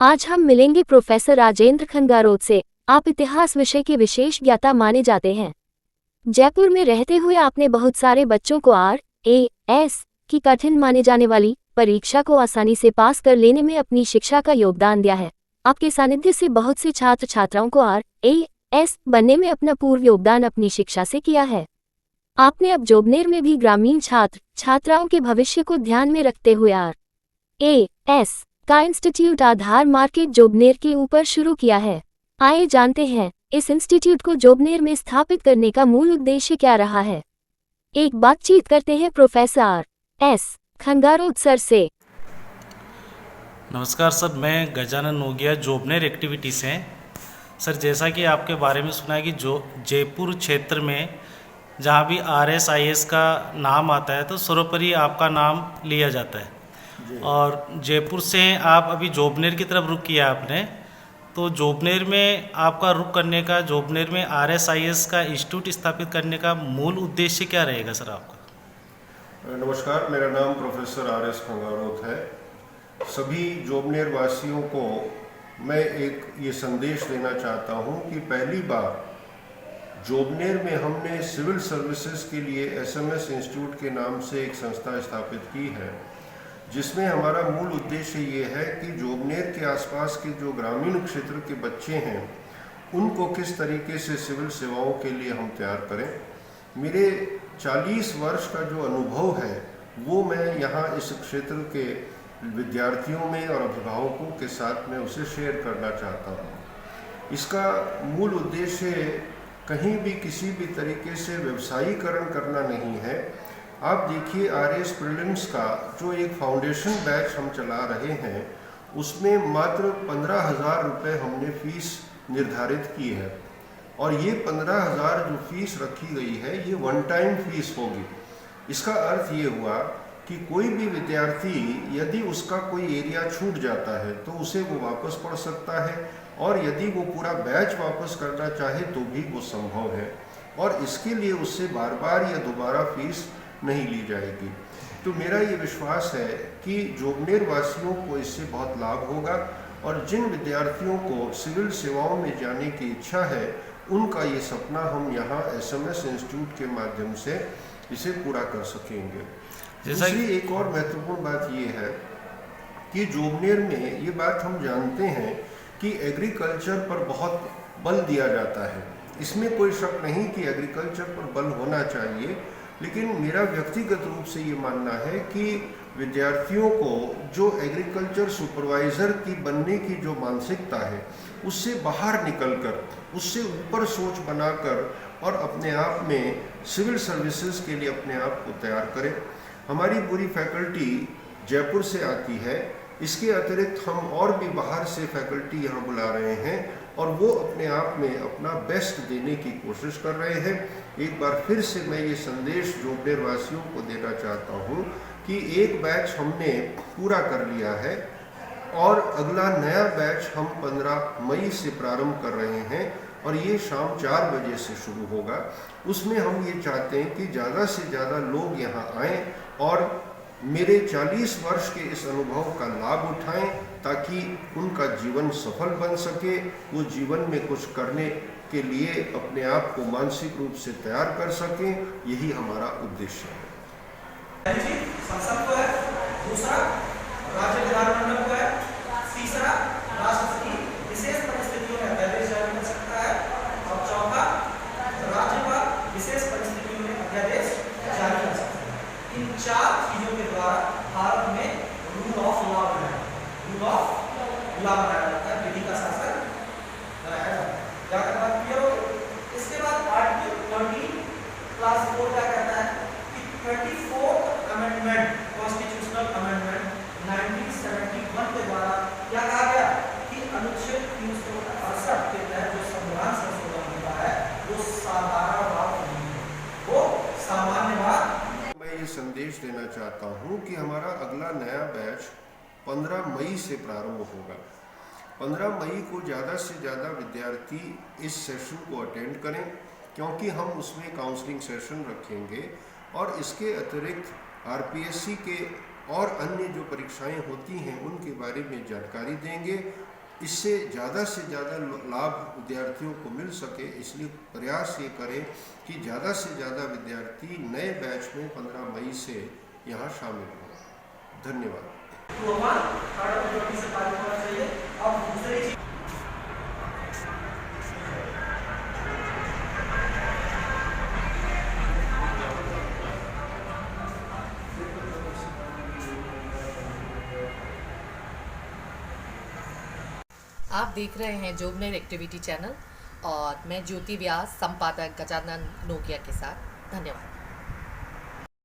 आज हम मिलेंगे प्रोफेसर राजेंद्र खंगारोत से। आप इतिहास विषय के विशेष ज्ञाता माने जाते हैं। जयपुर में रहते हुए आपने बहुत सारे बच्चों को RAS की कठिन माने जाने वाली परीक्षा को आसानी से पास कर लेने में अपनी शिक्षा का योगदान दिया है। आपके सानिध्य से बहुत से छात्र छात्राओं को RAS बनने में अपना पूर्व योगदान अपनी शिक्षा से किया है। आपने अब जोबनेर में भी ग्रामीण छात्र छात्राओं के भविष्य को ध्यान में रखते हुए RAS का इंस्टीट्यूट आधार मार्केट जोबनेर के ऊपर शुरू किया है। आइए जानते हैं इस इंस्टीट्यूट को जोबनेर में स्थापित करने का मूल उद्देश्य क्या रहा है। एक बातचीत करते हैं प्रोफेसर RS खंगारोत सर से। नमस्कार सर, मैं गजानन नोगिया जोबनेर एक्टिविटी से हैं। सर, जैसा कि आपके बारे में सुना है कि जो जयपुर क्षेत्र में जहाँ भी RSIS का नाम आता है तो सर्वोपरि आपका नाम लिया जाता है। और जयपुर से आप अभी जोबनेर की तरफ रुख किया आपने, तो जोबनेर में आपका रुख करने का, जोबनेर में RSIS का इंस्टीट्यूट स्थापित करने का मूल उद्देश्य क्या रहेगा सर आपका? नमस्कार, मेरा नाम प्रोफेसर RS खंगारोत है। सभी जोबनेर वासियों को मैं एक ये संदेश देना चाहता हूँ कि पहली बार जोबनेर में हमने सिविल सर्विसेज के लिए SMS इंस्टीट्यूट के नाम से एक संस्था स्थापित की है, जिसमें हमारा मूल उद्देश्य ये है कि जोबनेर के आसपास के जो ग्रामीण क्षेत्र के बच्चे हैं उनको किस तरीके से सिविल सेवाओं के लिए हम तैयार करें। मेरे 40 वर्ष का जो अनुभव है वो मैं यहाँ इस क्षेत्र के विद्यार्थियों में और अभिभावकों के साथ में उसे शेयर करना चाहता हूँ। इसका मूल उद्देश्य कहीं भी किसी भी तरीके से व्यवसायीकरण करना नहीं है। आप देखिए, RS प्रीलिम्स का जो एक फाउंडेशन बैच हम चला रहे हैं उसमें मात्र 15,000 रुपये हमने फीस निर्धारित की है, और ये 15,000 जो फीस रखी गई है ये वन टाइम फीस होगी। इसका अर्थ ये हुआ कि कोई भी विद्यार्थी यदि उसका कोई एरिया छूट जाता है तो उसे वो वापस पढ़ सकता है, और यदि वो पूरा बैच वापस करना चाहे तो भी वो संभव है, और इसके लिए उससे बार बार या दोबारा फीस नहीं ली जाएगी। तो मेरा ये विश्वास है कि जोबनेर वासियों को इससे बहुत लाभ होगा, और जिन विद्यार्थियों को सिविल सेवाओं में जाने की इच्छा है उनका ये सपना हम यहाँ SMS इंस्टीट्यूट के माध्यम से इसे पूरा कर सकेंगे। दूसरी एक और महत्वपूर्ण बात ये है कि जोबनेर में ये बात हम जानते हैं कि एग्रीकल्चर पर बहुत बल दिया जाता है। इसमें कोई शक नहीं कि एग्रीकल्चर पर बल होना चाहिए, लेकिन मेरा व्यक्तिगत रूप से ये मानना है कि विद्यार्थियों को जो एग्रीकल्चर सुपरवाइज़र की बनने की जो मानसिकता है उससे बाहर निकलकर, उससे ऊपर सोच बनाकर और अपने आप में सिविल सर्विसेज के लिए अपने आप को तैयार करें। हमारी पूरी फैकल्टी जयपुर से आती है। इसके अतिरिक्त हम और भी बाहर से फैकल्टी यहाँ बुला रहे हैं, और वो अपने आप में अपना बेस्ट देने की कोशिश कर रहे हैं। एक बार फिर से मैं ये संदेश जोबनेर वासियों को देना चाहता हूँ कि एक बैच हमने पूरा कर लिया है, और अगला नया बैच हम 15 मई से प्रारंभ कर रहे हैं, और ये शाम 4 बजे से शुरू होगा। उसमें हम ये चाहते हैं कि ज़्यादा से ज़्यादा लोग यहाँ आएँ और मेरे 40 वर्ष के इस अनुभव का लाभ उठाएं, ताकि उनका जीवन सफल बन सके, वो जीवन में कुछ करने के लिए अपने आप को मानसिक रूप से तैयार कर सकें। यही हमारा उद्देश्य है। संसद को है, दूसरा राज्य विधानमंडल को है, तीसरा राष्ट्रपति विशेष परिस्थितियों में अध्यादेश जारी कर सकता है, और चौथा राज्यपाल विशेष परिस्थितियों में अध्यादेश जारी कर सकता है। इन 4 चीजों के द्वारा भारत में रूल ऑफ लॉ बनाया जाता है, विधि का शासन बनाया जाता है। क्या करना क्लियर हो? इसके बाद आर्टिकल 13 क्लास 4 क्या कहता है कि 34th अमेंडमेंट, कॉन्स्टिट्यूशनल अमेंडमेंट 1971 के द्वारा क्या कहा गया कि अनुच्छेद 368 के तहत जो संविधान संशोधन होता है वो साधारण बात नहीं है, वो सामान्य बात। मैं ये संदेश देना चाहता हूँ कि हमारा अगला नया बैच 15 मई से प्रारंभ होगा। 15 मई को ज़्यादा से ज़्यादा विद्यार्थी इस सेशन को अटेंड करें, क्योंकि हम उसमें काउंसलिंग सेशन रखेंगे, और इसके अतिरिक्त RPSC के और अन्य जो परीक्षाएं होती हैं उनके बारे में जानकारी देंगे, इससे ज़्यादा से ज़्यादा लाभ विद्यार्थियों को मिल सके, इसलिए प्रयास ये करें कि ज़्यादा से ज़्यादा विद्यार्थी नए बैच में 15 मई से यहाँ शामिल हों। धन्यवाद। तो थर्ड से पारित होना चाहिए। अब दूसरी चीज आप देख रहे हैं जोबनेर एक्टिविटी चैनल और मैं ज्योति व्यास, संपादक गजानन नोकिया के साथ। धन्यवाद।